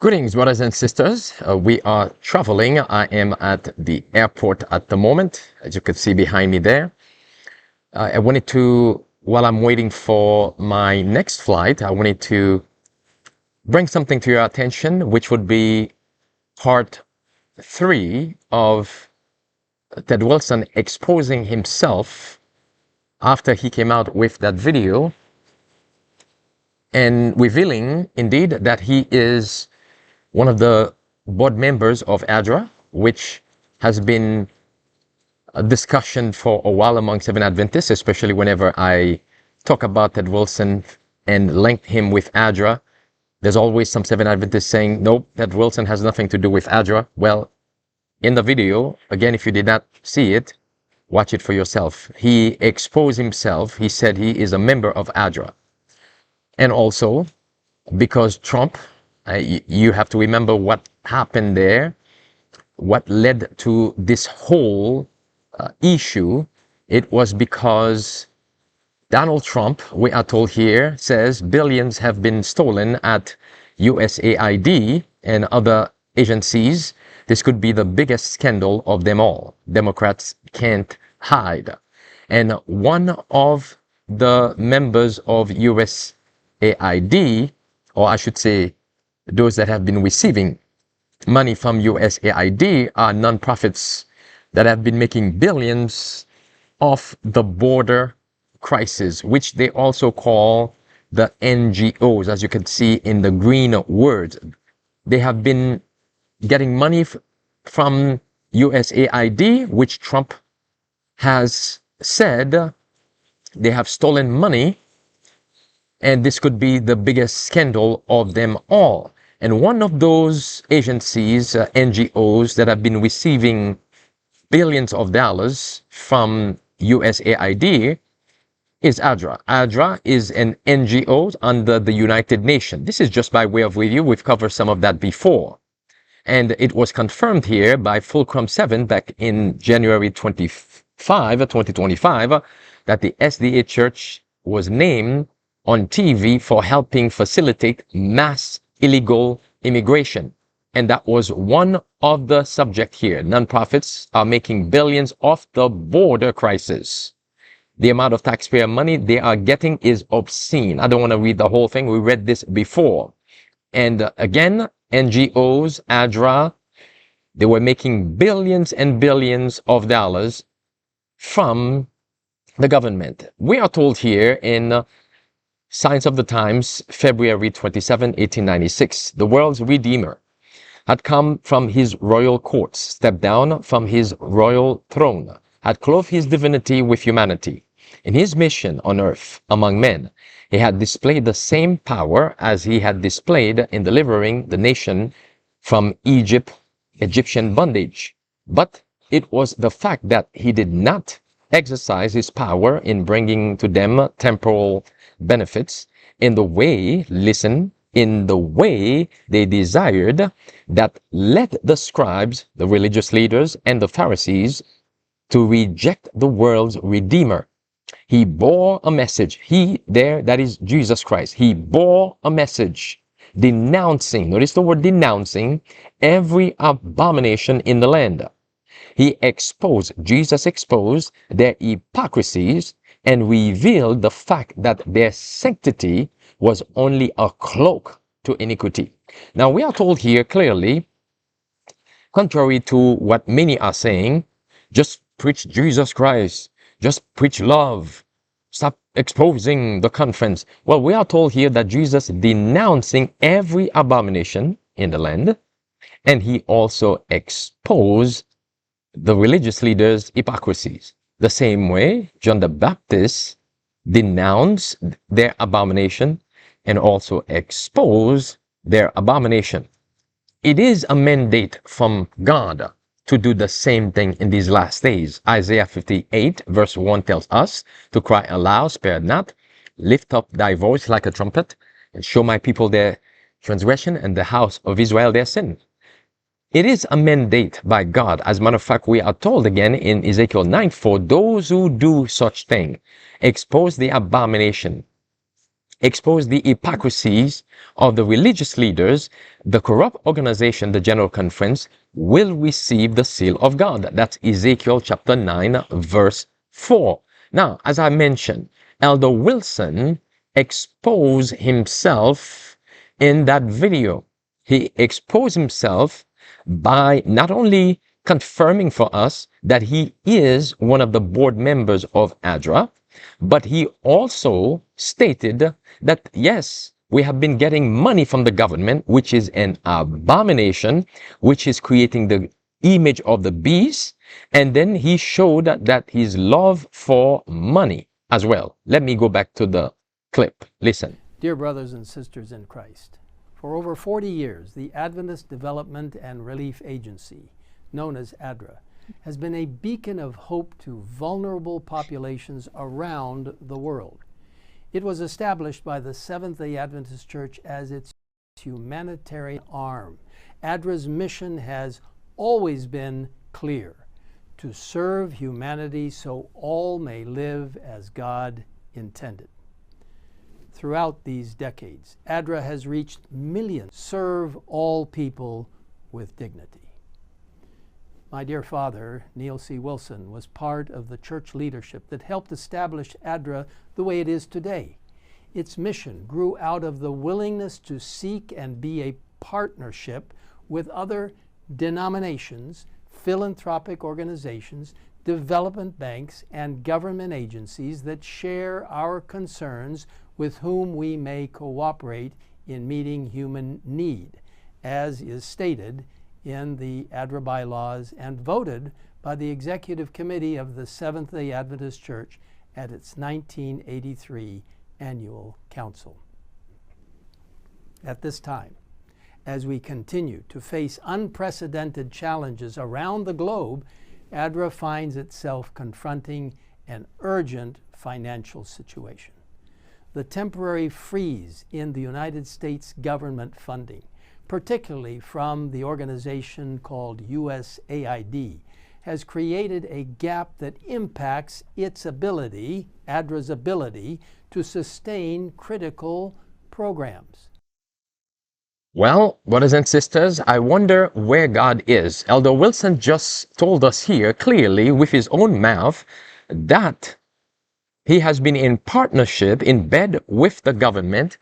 Greetings, brothers and sisters. We are traveling. I am at the airport at the moment, as you can see behind me there. I wanted to, while I'm waiting for my next flight, I wanted to bring something to your attention, which would be part 3 of Ted Wilson exposing himself after he came out with that video and revealing indeed that he is one of the board members of ADRA, which has been a discussion for a while among Seventh Adventists, especially whenever I talk about Ted Wilson and link him with ADRA. There's always some Seventh Adventists saying, nope, Ted Wilson has nothing to do with ADRA. Well, in the video, again, if you did not see it, watch it for yourself. He exposed himself. He said he is a member of ADRA. And also, because Trump, you have to remember what happened there, what led to this whole issue. It was because Donald Trump, we are told here, says billions have been stolen at USAID and other agencies. This could be the biggest scandal of them all. Democrats can't hide. And one of the members of USAID, or I should say, those that have been receiving money from USAID are nonprofits that have been making billions off the border crisis, which they also call the NGOs, as you can see in the green words. They have been getting money from USAID, which Trump has said they have stolen money, and this could be the biggest scandal of them all. And one of those agencies, NGOs, that have been receiving billions of dollars from USAID is ADRA. ADRA is an NGO under the United Nations. This is just by way of review. We've covered some of that before. And it was confirmed here by Fulcrum 7 back in January 2025, that the SDA Church was named on TV for helping facilitate mass illegal immigration. And that was one of the subject here. Nonprofits are making billions off the border crisis. The amount of taxpayer money they are getting is obscene. I don't want to read the whole thing. We read this before. And again, NGOs, ADRA, they were making billions and billions of dollars from the government. We are told here in Signs of the Times, February 27, 1896, the world's Redeemer had come from his royal courts, stepped down from his royal throne, had clothed his divinity with humanity. In his mission on earth among men, he had displayed the same power as he had displayed in delivering the nation from Egyptian bondage. But it was the fact that he did not exercise his power in bringing to them temporal benefits in the way, listen, in the way they desired, that led the scribes, the religious leaders, and the Pharisees to reject the world's Redeemer. He bore a message. He there, that is Jesus Christ. He bore a message denouncing, notice the word denouncing, every abomination in the land. Jesus exposed their hypocrisies and revealed the fact that their sanctity was only a cloak to iniquity. Now we are told here clearly, contrary to what many are saying, just preach Jesus Christ, just preach love, stop exposing the conference. Well, we are told here that Jesus denouncing every abomination in the land, and he also exposed the religious leaders' hypocrisies. The same way, John the Baptist denounced their abomination and also exposed their abomination. It is a mandate from God to do the same thing in these last days. Isaiah 58 verse 1 tells us to cry aloud, spare not, lift up thy voice like a trumpet, and show my people their transgression and the house of Israel their sin. It is a mandate by God. As a matter of fact, we are told again in Ezekiel 9, for those who do such thing, expose the abomination expose the hypocrisies of the religious leaders, the corrupt organization, the General Conference, will receive the seal of God. That's Ezekiel chapter 9, verse 4. Now, as I mentioned, Elder Wilson exposed himself in that video. He exposed himself by not only confirming for us that he is one of the board members of ADRA, but he also stated that, yes, we have been getting money from the government, which is an abomination, which is creating the image of the beast. And then he showed that his love for money as well. Let me go back to the clip. Listen. Dear brothers and sisters in Christ, for over 40 years, the Adventist Development and Relief Agency, known as ADRA, has been a beacon of hope to vulnerable populations around the world. It was established by the Seventh-day Adventist Church as its humanitarian arm. ADRA's mission has always been clear: to serve humanity so all may live as God intended. Throughout these decades, ADRA has reached millions. Serve all people with dignity. My dear father, Neil C. Wilson, was part of the church leadership that helped establish ADRA the way it is today. Its mission grew out of the willingness to seek and be a partnership with other denominations, philanthropic organizations, development banks, and government agencies that share our concerns, with whom we may cooperate in meeting human need, as is stated in the ADRA bylaws and voted by the Executive Committee of the Seventh-day Adventist Church at its 1983 Annual Council. At this time, as we continue to face unprecedented challenges around the globe, ADRA finds itself confronting an urgent financial situation. The temporary freeze in the United States government funding, particularly from the organization called USAID, has created a gap that impacts its ability, ADRA's ability, to sustain critical programs. Well, brothers and sisters, I wonder where God is. Elder Wilson just told us here clearly with his own mouth that he has been in partnership, in bed with the government,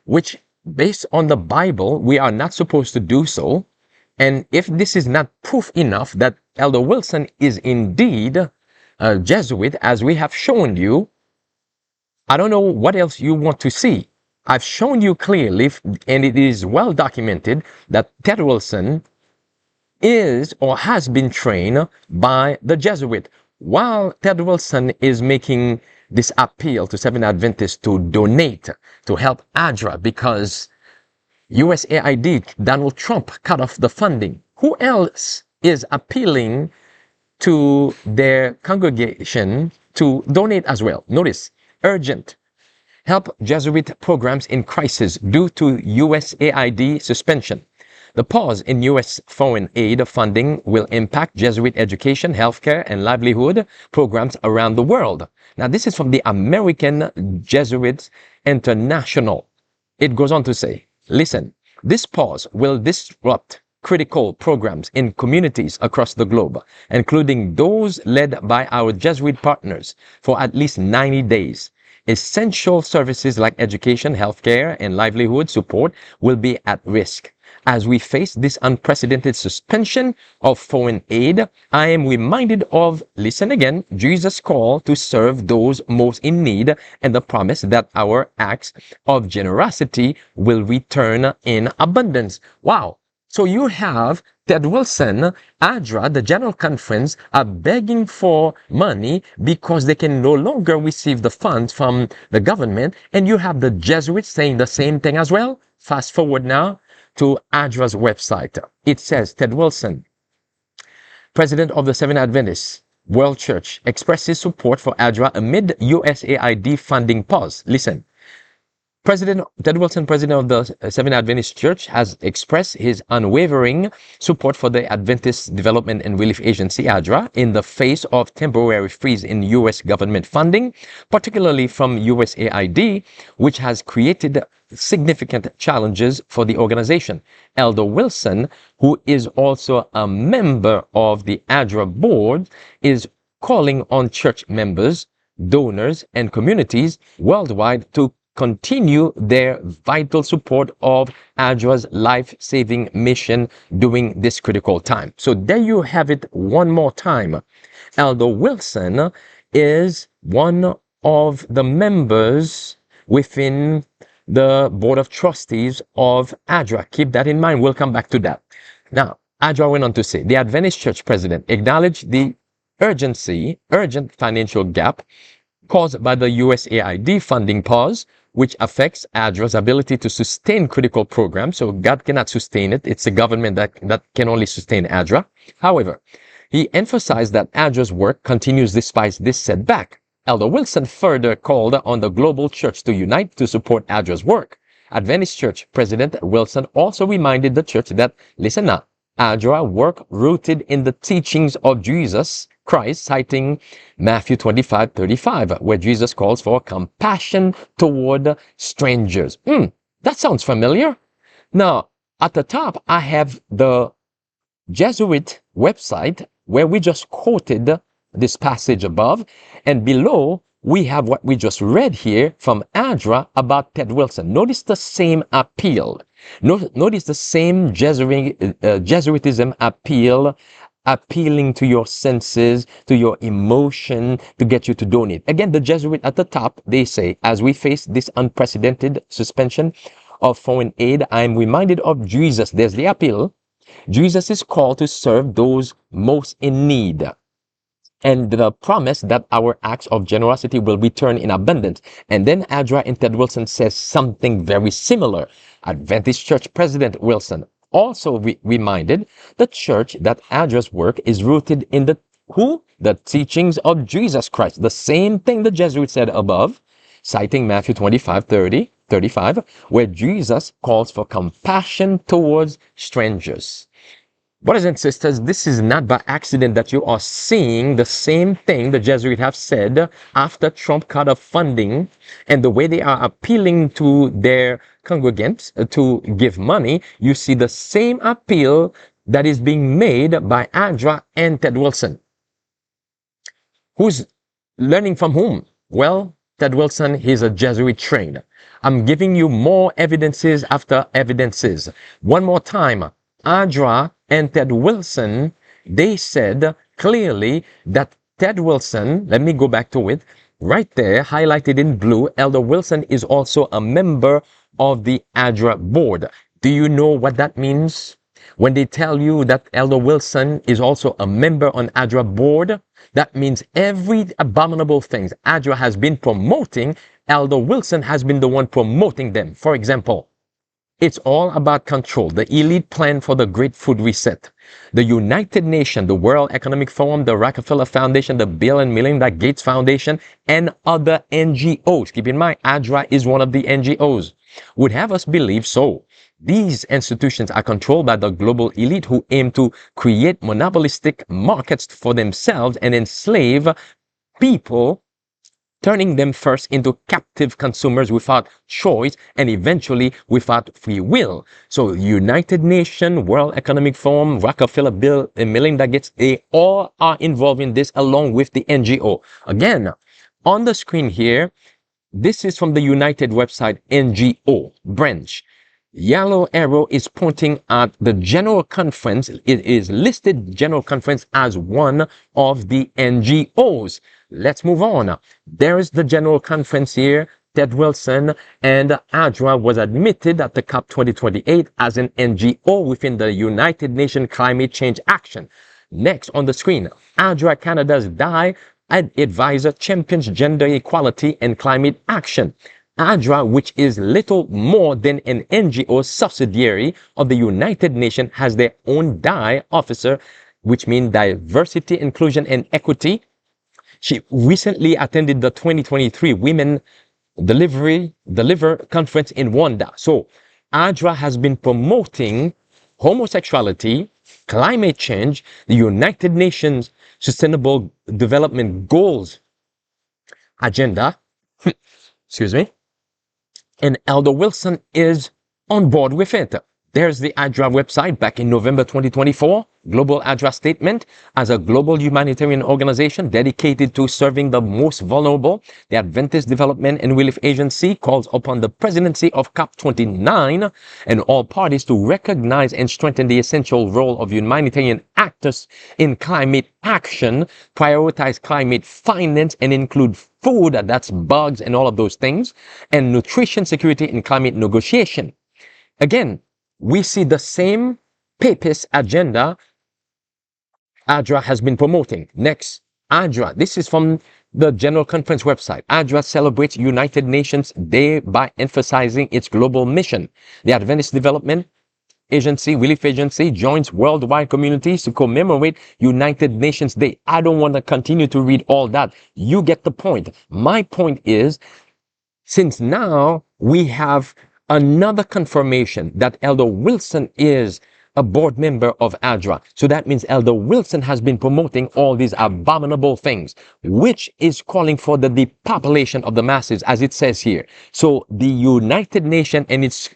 which based on the Bible, we are not supposed to do so. And if this is not proof enough that Elder Wilson is indeed a Jesuit, as we have shown you, I don't know what else you want to see. I've shown you clearly, and it is well documented, that Ted Wilson is or has been trained by the Jesuit. While Ted Wilson is making this appeal to Seventh Adventists to donate to help ADRA because USAID, Donald Trump, cut off the funding. Who else is appealing to their congregation to donate as well? Notice, urgent. Help Jesuit programs in crisis due to USAID suspension. The pause in U.S. foreign aid funding will impact Jesuit education, healthcare, and livelihood programs around the world. Now, this is from the American Jesuits International. It goes on to say, listen, this pause will disrupt critical programs in communities across the globe, including those led by our Jesuit partners, for at least 90 days. Essential services like education, healthcare, and livelihood support will be at risk. As we face this unprecedented suspension of foreign aid, I am reminded of, listen again, Jesus' call to serve those most in need and the promise that our acts of generosity will return in abundance. Wow. So you have Ted Wilson, ADRA, the General Conference, are begging for money because they can no longer receive the funds from the government. And you have the Jesuits saying the same thing as well. Fast forward now to ADRA's website. It says, Ted Wilson, president of the Seventh Adventist World Church, expresses support for ADRA amid USAID funding pause. Listen. President Ted Wilson, president of the Seventh Adventist Church, has expressed his unwavering support for the Adventist Development and Relief Agency, ADRA, in the face of temporary freeze in U.S. government funding, particularly from USAID, which has created significant challenges for the organization. Elder Wilson, who is also a member of the ADRA board, is calling on church members, donors, and communities worldwide to continue their vital support of ADRA's life-saving mission during this critical time. So there you have it one more time. Elder Wilson is one of the members within the Board of Trustees of ADRA. Keep that in mind. We'll come back to that. Now, ADRA went on to say, the Adventist Church president acknowledged the urgent financial gap caused by the USAID funding pause, which affects ADRA's ability to sustain critical programs. So God cannot sustain it. It's the government that can only sustain ADRA. However, he emphasized that ADRA's work continues despite this setback. Elder Wilson further called on the global church to unite to support ADRA's work. Adventist Church President Wilson also reminded the church that, listen now, ADRA work rooted in the teachings of Jesus Christ, citing Matthew 25:35, where Jesus calls for compassion toward strangers. That sounds familiar. Now, at the top, I have the Jesuit website where we just quoted this passage above, and below we have what we just read here from ADRA about Ted Wilson. Notice the same appeal. Notice the same Jesuitism appeal, appealing to your senses, to your emotion, to get you to donate. Again, the Jesuit at the top, they say, as we face this unprecedented suspension of foreign aid, I'm reminded of Jesus. There's the appeal. Jesus is called to serve those most in need, and the promise that our acts of generosity will return in abundance. And then ADRA and Ted Wilson says something very similar. Adventist Church President Wilson also reminded the church that ADRA's work is rooted in the teachings of Jesus Christ. The same thing the Jesuit said above, citing Matthew 25:35, where Jesus calls for compassion towards strangers. Brothers and sisters, this is not by accident that you are seeing the same thing the Jesuits have said after Trump cut off funding, and the way they are appealing to their congregants to give money. You see the same appeal that is being made by ADRA and Ted Wilson. Who's learning from whom? Well, Ted Wilson, he's a Jesuit trained. I'm giving you more evidences after evidences. One more time, ADRA and Ted Wilson, they said clearly that Ted Wilson, let me go back to it, right there, highlighted in blue, Elder Wilson is also a member of the ADRA board. Do you know what that means? When they tell you that Elder Wilson is also a member on ADRA board, that means every abominable things ADRA has been promoting, Elder Wilson has been the one promoting them. For example, it's all about control, the elite plan for the Great Food Reset, the United Nations, the World Economic Forum, the Rockefeller Foundation, the Bill and Melinda Gates Foundation, and other NGOs. Keep in mind, ADRA is one of the NGOs. Would have us believe so. These institutions are controlled by the global elite who aim to create monopolistic markets for themselves and enslave people, turning them first into captive consumers without choice and eventually without free will. So United Nations, World Economic Forum, Rockefeller, Bill and Melinda Gates, they all are involved in this along with the NGO. Again, on the screen here, this is from the United website NGO branch. Yellow arrow is pointing at the General Conference. It is listed General Conference as one of the NGOs. Let's move on. There is the General Conference here. Ted Wilson and ADRA was admitted at the COP 2028 as an NGO within the United Nations Climate Change Action. Next on the screen, ADRA Canada's DI advisor champions gender equality and climate action. ADRA, which is little more than an NGO subsidiary of the United Nations, has their own DI officer, which means diversity, inclusion, and equity. She recently attended the 2023 Women Deliver Conference in Rwanda. So ADRA has been promoting homosexuality, climate change, the United Nations Sustainable Development Goals agenda, excuse me, and Elder Wilson is on board with it. There's the ADRA website back in November 2024. Global ADRA statement: as a global humanitarian organization dedicated to serving the most vulnerable, the Adventist Development and Relief Agency calls upon the presidency of COP29 and all parties to recognize and strengthen the essential role of humanitarian actors in climate action, prioritize climate finance and include food, that's bugs and all of those things, and nutrition security in climate negotiation. Again, we see the same papist agenda ADRA has been promoting. Next, ADRA. This is from the General Conference website. ADRA celebrates United Nations Day by emphasizing its global mission. The Adventist Development Agency, Relief Agency, joins worldwide communities to commemorate United Nations Day. I don't want to continue to read all that. You get the point. My point is, since now we have another confirmation that Elder Wilson is a board member of ADRA. So that means Elder Wilson has been promoting all these abominable things, which is calling for the depopulation of the masses, as it says here. So the United Nations and its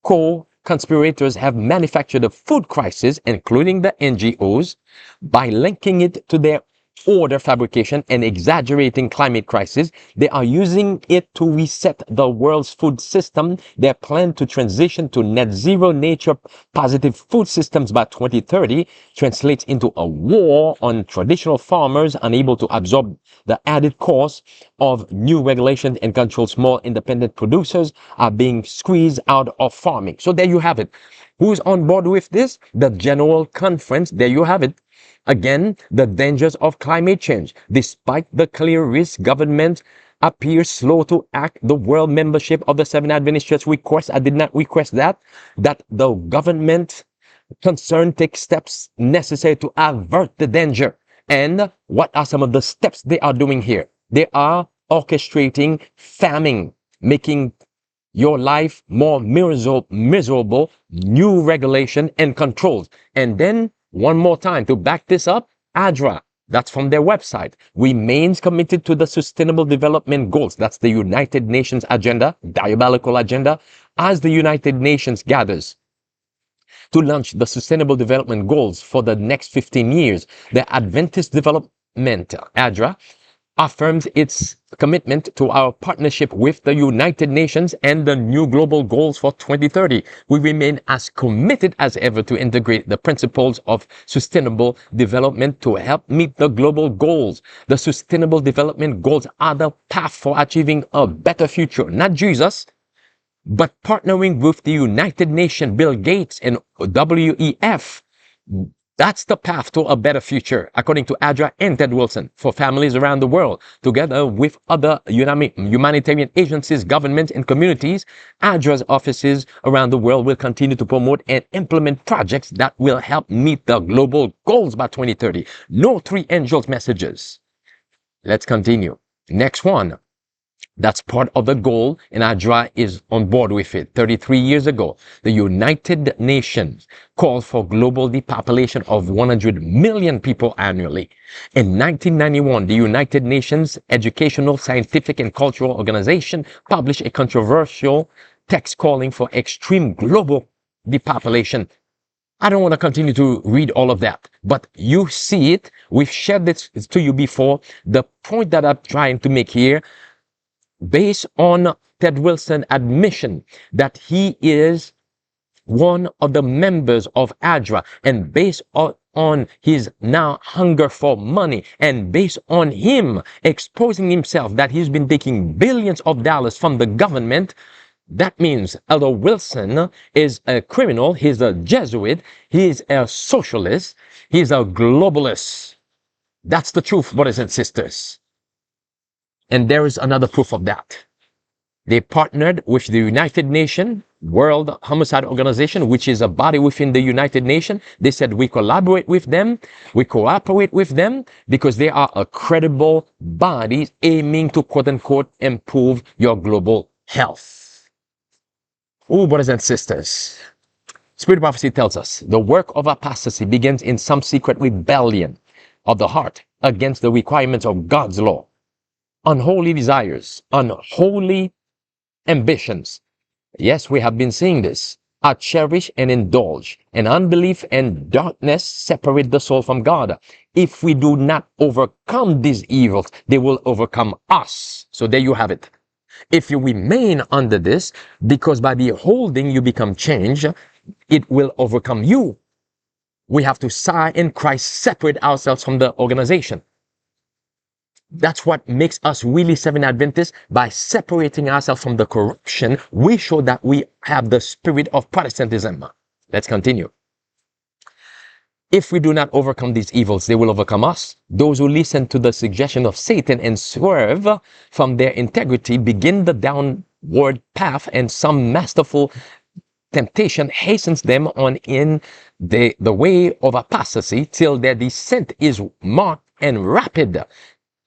co-conspirators have manufactured a food crisis, including the NGOs, by linking it to their order fabrication and exaggerating climate crisis. They are using it to reset the world's food system. Their plan to transition to net zero nature positive food systems by 2030 translates into a war on traditional farmers unable to absorb the added cost of new regulations and control. Small independent producers are being squeezed out of farming. So there you have it. Who's on board with this? The General Conference. There you have it. Again, the dangers of climate change. Despite the clear risk, government appears slow to act. The world membership of the Seventh Adventist Church requests, I did not request that the government concerned take steps necessary to avert the danger. And what are some of the steps they are doing here? They are orchestrating famine, making your life more miserable, new regulation and controls. And then one more time to back this up, ADRA, that's from their website, remains committed to the Sustainable Development Goals. That's the United Nations agenda, diabolical agenda, as the United Nations gathers to launch the Sustainable Development Goals for the next 15 years. The Adventist Development, ADRA, affirms its commitment to our partnership with the United Nations and the new global goals for 2030. We remain as committed as ever to integrate the principles of sustainable development to help meet the global goals. The Sustainable Development Goals are the path for achieving a better future. Not Jesus, but partnering with the United Nations, Bill Gates, and WEF. That's the path to a better future, according to ADRA and Ted Wilson, for families around the world. Together with other humanitarian agencies, governments, and communities, ADRA's offices around the world will continue to promote and implement projects that will help meet the global goals by 2030. No three angels messages. Let's continue. Next one. That's part of the goal, and ADRA is on board with it. 33 years ago, the United Nations called for global depopulation of 100 million people annually. In 1991, the United Nations Educational, Scientific, and Cultural Organization published a controversial text calling for extreme global depopulation. I don't want to continue to read all of that, but you see it. We've shared this to you before. The point that I'm trying to make here, based on Ted Wilson's admission that he is one of the members of ADRA, and based on his now hunger for money, and based on him exposing himself that he's been taking billions of dollars from the government, that means Elder Wilson is a criminal, he's a Jesuit, he's a socialist, he's a globalist. That's the truth, brothers and sisters. And there is another proof of that. They partnered with the United Nations World Homicide Organization, which is a body within the United Nations. They said we collaborate with them, we cooperate with them because they are a credible body aiming to quote unquote improve your global health. Oh, brothers and sisters, Spirit of Prophecy tells us the work of apostasy begins in some secret rebellion of the heart against the requirements of God's law. Unholy desires, unholy ambitions, yes, we have been seeing this, are cherished and indulged, and unbelief and darkness separate the soul from God. If we do not overcome these evils, they will overcome us. So there you have it. If you remain under this, because by beholding you become changed, it will overcome you. We have to sigh in Christ, separate ourselves from the organization. That's what makes us really Seventh Adventists. By separating ourselves from the corruption, we show that we have the spirit of Protestantism. Let's continue. If we do not overcome these evils, they will overcome us. Those who listen to the suggestion of Satan and swerve from their integrity begin the downward path, and some masterful temptation hastens them on in the way of apostasy till their descent is marked and rapid.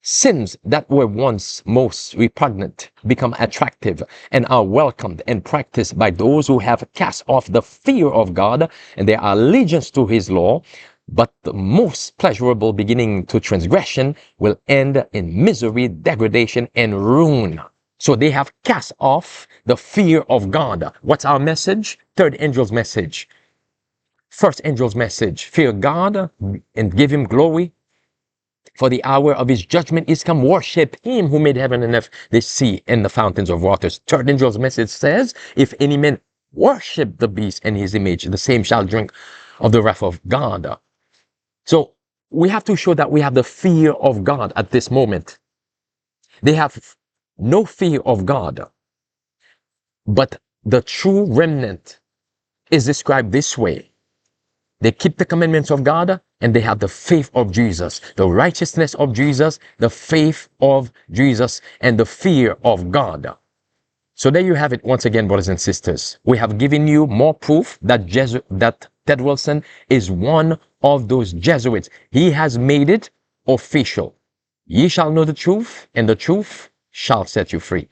Sins that were once most repugnant become attractive and are welcomed and practiced by those who have cast off the fear of God and their allegiance to his law. But the most pleasurable beginning to transgression will end in misery, degradation, and ruin. So they have cast off the fear of God. What's our message? Third angel's message. First angel's message: fear God and give him glory, for the hour of his judgment is come. Worship him who made heaven and earth, the sea, and the fountains of waters. Third angel's message says, if any man worship the beast and his image, the same shall drink of the wrath of God. So we have to show that we have the fear of God at this moment. They have no fear of God. But the true remnant is described this way: they keep the commandments of God, and they have the faith of Jesus, the righteousness of Jesus, the faith of Jesus, and the fear of God. So there you have it once again, brothers and sisters. We have given you more proof that Ted Wilson is one of those Jesuits. He has made it official. Ye shall know the truth, and the truth shall set you free.